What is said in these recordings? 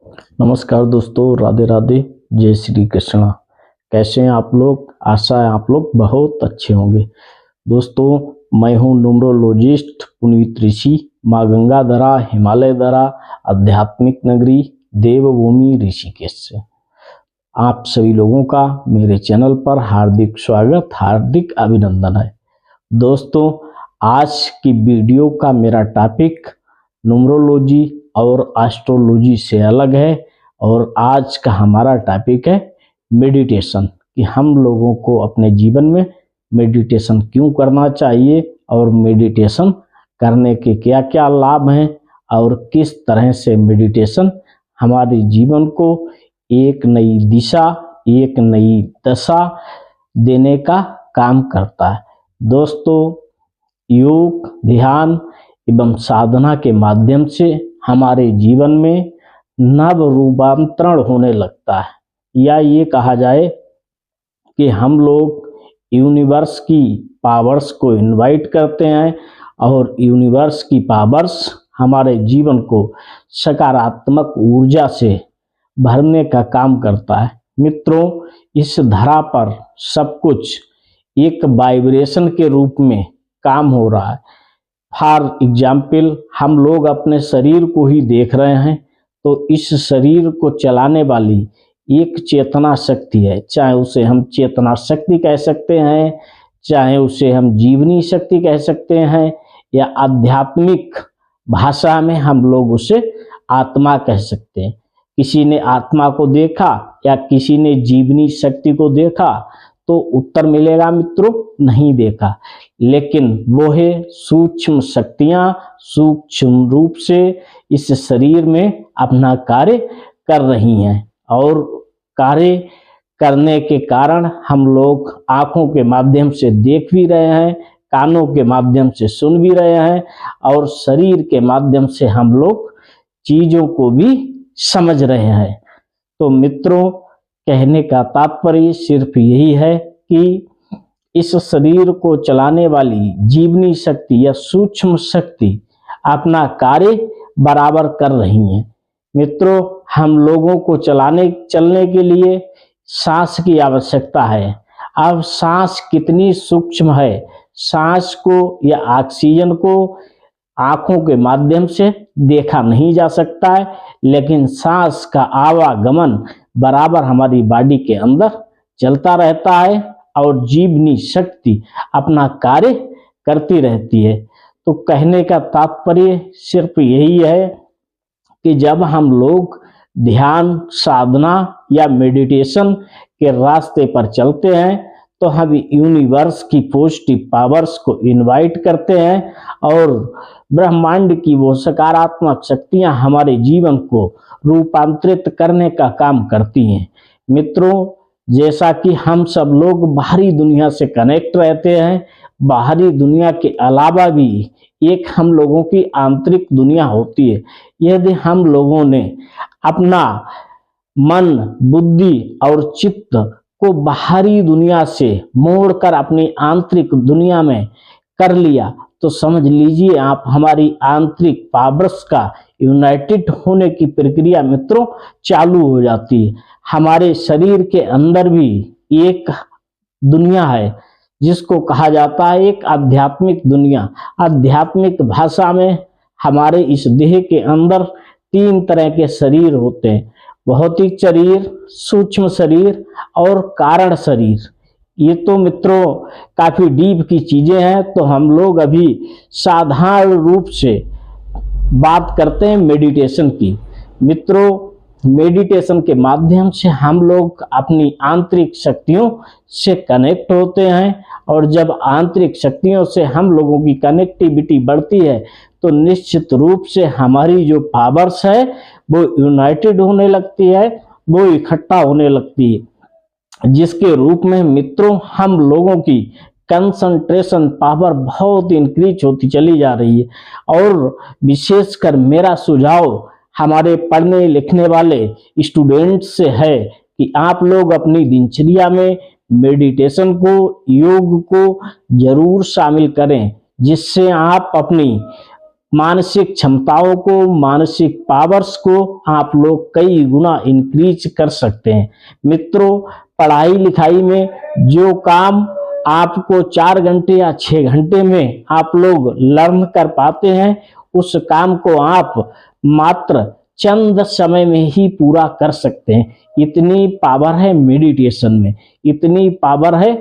नमस्कार दोस्तों, राधे राधे, जय श्री कृष्णा। कैसे हैं आप लोग? आशा है आप लोग बहुत अच्छे होंगे। दोस्तों, मैं हूं न्यूमरोलॉजिस्ट पुनीत ऋषि, माँ गंगाधरा हिमालय दरा आध्यात्मिक नगरी देवभूमि ऋषिकेश से आप सभी लोगों का मेरे चैनल पर हार्दिक स्वागत, हार्दिक अभिनंदन है। दोस्तों, आज की वीडियो का मेरा टॉपिक न्यूमरोलॉजी और एस्ट्रोलॉजी से अलग है और आज का हमारा टॉपिक है मेडिटेशन, कि हम लोगों को अपने जीवन में मेडिटेशन क्यों करना चाहिए और मेडिटेशन करने के क्या क्या लाभ हैं और किस तरह से मेडिटेशन हमारे जीवन को एक नई दिशा, एक नई दशा देने का काम करता है। दोस्तों, योग, ध्यान एवं साधना के माध्यम से हमारे जीवन में नव रूपांतरण होने लगता है, या ये कहा जाए कि हम लोग यूनिवर्स की पावर्स को इनवाइट करते हैं और यूनिवर्स की पावर्स हमारे जीवन को सकारात्मक ऊर्जा से भरने का काम करता है। मित्रों, इस धरा पर सब कुछ एक वाइब्रेशन के रूप में काम हो रहा है। फॉर एग्जाम्पल, हम लोग अपने शरीर को ही देख रहे हैं, तो इस शरीर को चलाने वाली एक चेतना शक्ति है। चाहे उसे हम चेतना शक्ति कह सकते हैं, चाहे उसे हम जीवनी शक्ति कह सकते हैं, या आध्यात्मिक भाषा में हम लोग उसे आत्मा कह सकते हैं। किसी ने आत्मा को देखा या किसी ने जीवनी शक्ति को देखा तो उत्तर मिलेगा मित्रों, नहीं देखा। लेकिन वो है सूक्ष्म शक्तियां सूक्ष्म रूप से इस शरीर में अपना कार्य कर रही हैं और कार्य करने के कारण हम लोग आंखों के माध्यम से देख भी रहे हैं, कानों के माध्यम से सुन भी रहे हैं और शरीर के माध्यम से हम लोग चीजों को भी समझ रहे हैं। तो मित्रों, कहने का तात्पर्य सिर्फ यही है कि इस शरीर को चलाने वाली जीवनी शक्ति या सूक्ष्म शक्ति अपना कार्य बराबर कर रही है। मित्रों, हम लोगों को चलने के लिए सांस की आवश्यकता है। अब सांस कितनी सूक्ष्म है, सांस को या ऑक्सीजन को आंखों के माध्यम से देखा नहीं जा सकता है, लेकिन सांस का आवागमन बराबर हमारी बॉडी के अंदर चलता रहता है और जीवनी शक्ति अपना कार्य करती रहती है। तो कहने का तात्पर्य सिर्फ यही है कि जब हम लोग ध्यान, साधना या मेडिटेशन के रास्ते पर चलते हैं तो हम यूनिवर्स की पॉजिटिव पावर्स को इनवाइट करते हैं और ब्रह्मांड की वो सकारात्मक शक्तियां हमारे जीवन को रूपांतरित करने का काम करती हैं। मित्रों, जैसा कि हम सब लोग बाहरी दुनिया से कनेक्ट रहते हैं, बाहरी दुनिया के अलावा भी एक हम लोगों की आंतरिक दुनिया होती है। यदि हम लोगों ने अपना मन, बुद्धि और चित्त को बाहरी दुनिया से मोड़कर अपनी आंतरिक दुनिया में कर लिया तो समझ लीजिए आप हमारी आंतरिक पावर्स का यूनाइटेड होने की प्रक्रिया मित्रों चालू हो जाती है। हमारे शरीर के अंदर भी एक दुनिया है जिसको कहा जाता है एक आध्यात्मिक दुनिया। आध्यात्मिक भाषा में हमारे इस देह के अंदर 3 तरह के शरीर होते हैं: भौतिक शरीर, सूक्ष्म शरीर और कारण शरीर। ये तो मित्रों काफी डीप की चीजें हैं, तो हम लोग अभी साधारण रूप से बात करते हैं मेडिटेशन की। मित्रों, मेडिटेशन के माध्यम से हम लोग अपनी आंतरिक शक्तियों से कनेक्ट होते हैं और जब आंतरिक शक्तियों से हम लोगों की कनेक्टिविटी बढ़ती है तो निश्चित रूप से हमारी जो पावर्स है वो यूनाइटेड होने लगती है, वो इकट्ठा होने लगती है, जिसके रूप में मित्रों हम लोगों की कंसंट्रेशन पावर बहुत इंक्रीज होती चली जा रही है। और विशेषकर मेरा सुझाव हमारे पढ़ने लिखने वाले स्टूडेंट्स से है कि आप लोग अपनी दिनचर्या में मेडिटेशन को, योग को जरूर शामिल करें, जिससे आप अपनी मानसिक क्षमताओं को, मानसिक पावर्स को आप लोग कई गुना इंक्रीज कर सकते हैं। मित्रों, पढ़ाई लिखाई में जो काम आपको 4 घंटे या 6 घंटे में आप लोग लर्न कर पाते हैं, उस काम को आप मात्र चंद समय में ही पूरा कर सकते हैं। इतनी पावर है मेडिटेशन में, इतनी पावर है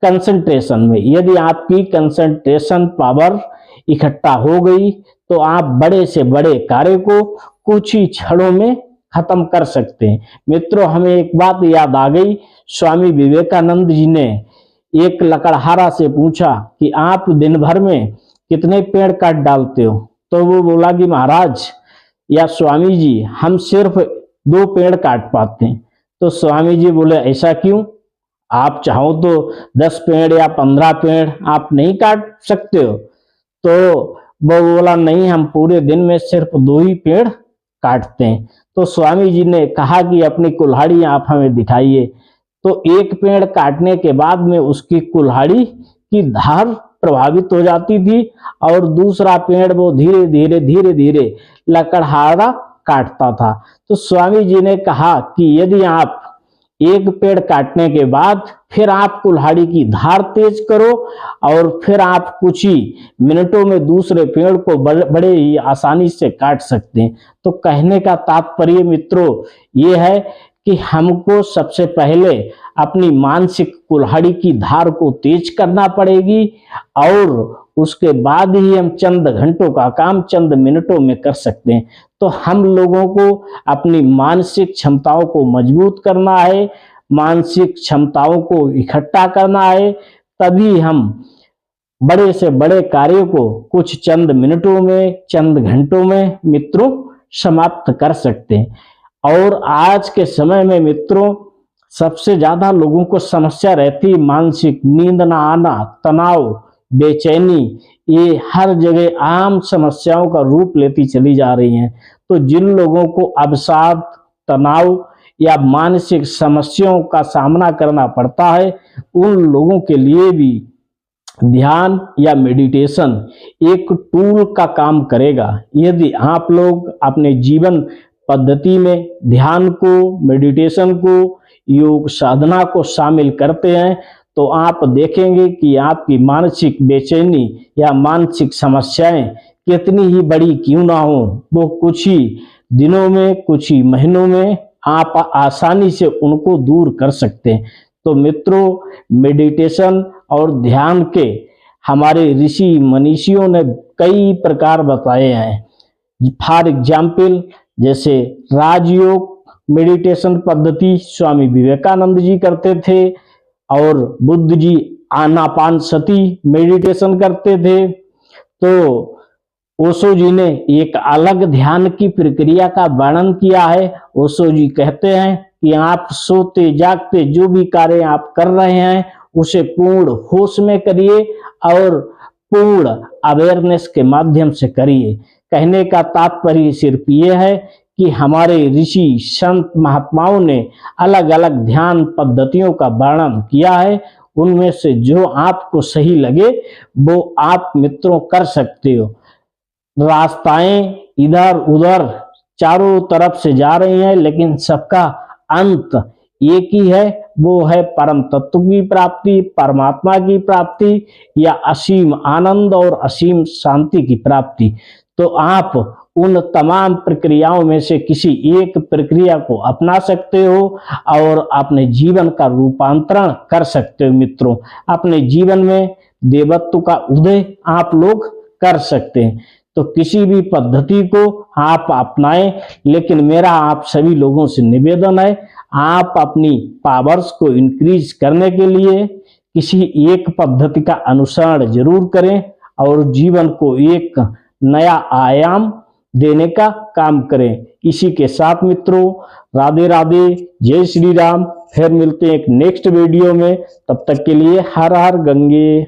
कंसंट्रेशन में। यदि आपकी कंसंट्रेशन पावर इकट्ठा हो गई तो आप बड़े से बड़े कार्य को कुछ ही क्षणों में खत्म कर सकते हैं। मित्रों, हमें एक बात याद आ गई। स्वामी विवेकानंद जी ने एक लकड़हारा से पूछा कि आप दिन भर में कितने पेड़ काट डालते हो? तो वो बोला कि महाराज या स्वामी जी, हम सिर्फ 2 पेड़ काट पाते हैं। तो स्वामी जी बोले, ऐसा क्यों? आप चाहो तो 10 पेड़ या 15 पेड़ आप नहीं काट सकते हो? तो वो बोला, नहीं, हम पूरे दिन में सिर्फ 2 ही पेड़ काटते हैं। तो स्वामी जी ने कहा कि अपनी कुल्हाड़ी आप हमें दिखाइए। तो एक पेड़ काटने के बाद में उसकी कुल्हाड़ी की धार प्रभावित हो जाती थी और दूसरा पेड़ वो धीरे धीरे लकड़हारा काटता था। तो स्वामी जी ने कहा कि यदि आप एक पेड़ काटने के बाद फिर आप कुल्हाड़ी की धार तेज करो और फिर आप कुछ ही मिनटों में दूसरे पेड़ को बड़े ही आसानी से काट सकते हैं। तो कहने का तात्पर्य मित्रों ये है कि हमको सबसे पहले अपनी मानसिक कुल्हाड़ी की धार को तेज करना पड़ेगी और उसके बाद ही हम चंद घंटों का काम चंद मिनटों में कर सकते हैं। तो हम लोगों को अपनी मानसिक क्षमताओं को मजबूत करना है, मानसिक क्षमताओं को इकट्ठा करना है, तभी हम बड़े से बड़े कार्य को कुछ चंद मिनटों में, चंद घंटों में मित्रों समाप्त कर सकते हैं। और आज के समय में मित्रों सबसे ज्यादा लोगों को समस्या रहती है मानसिक, नींद ना आना, तनाव, बेचैनी, ये हर जगह आम समस्याओं का रूप लेती चली जा रही हैं। तो जिन लोगों को अवसाद, तनाव या मानसिक समस्याओं का सामना करना पड़ता है, उन लोगों के लिए भी ध्यान या मेडिटेशन एक टूल का काम करेगा। यदि आप लोग अपने जीवन पद्धति में ध्यान को, मेडिटेशन को, योग साधना को शामिल करते हैं तो आप देखेंगे कि आपकी मानसिक बेचैनी या मानसिक समस्याएं कितनी ही बड़ी क्यों ना हो, वो कुछ ही दिनों में, कुछ ही महीनों में आप आसानी से उनको दूर कर सकते हैं। तो मित्रों, मेडिटेशन और ध्यान के हमारे ऋषि मनीषियों ने कई प्रकार बताए हैं। फॉर एग्जाम्पल, जैसे राजयोग मेडिटेशन पद्धति स्वामी विवेकानंद जी करते थे और बुद्ध जी आनापानसती मेडिटेशन करते थे। तो ओशो जी ने एक अलग ध्यान की प्रक्रिया का वर्णन किया है। ओशो जी कहते हैं कि आप सोते जागते जो भी कार्य आप कर रहे हैं उसे पूर्ण होश में करिए और पूर्ण अवेयरनेस के माध्यम से करिए। कहने का तात्पर्य सिर्फ ये है कि हमारे ऋषि संत महात्माओं ने अलग अलग ध्यान पद्धतियों का वर्णन किया है। उनमें से जो आपको सही लगे वो आप मित्रों कर सकते हो। रास्ताएं इधर उधर चारों तरफ से जा रही हैं, लेकिन सबका अंत एक ही है, वो है परम तत्व की प्राप्ति, परमात्मा की प्राप्ति या असीम आनंद और असीम शांति की प्राप्ति। तो आप उन तमाम प्रक्रियाओं में से किसी एक प्रक्रिया को अपना सकते हो और अपने जीवन का रूपांतरण कर सकते हो। मित्रों, अपने जीवन में देवत्व का उदय आप लोग कर सकते हैं। तो किसी भी पद्धति को आप अपनाएं, लेकिन मेरा आप सभी लोगों से निवेदन है, आप अपनी पावर्स को इंक्रीज करने के लिए किसी एक पद्धति का अनुसरण जरूर करें और जीवन को एक नया आयाम देने का काम करें। इसी के साथ मित्रों, राधे राधे, जय श्री राम। फिर मिलते हैं एक नेक्स्ट वीडियो में, तब तक के लिए हर हर गंगे।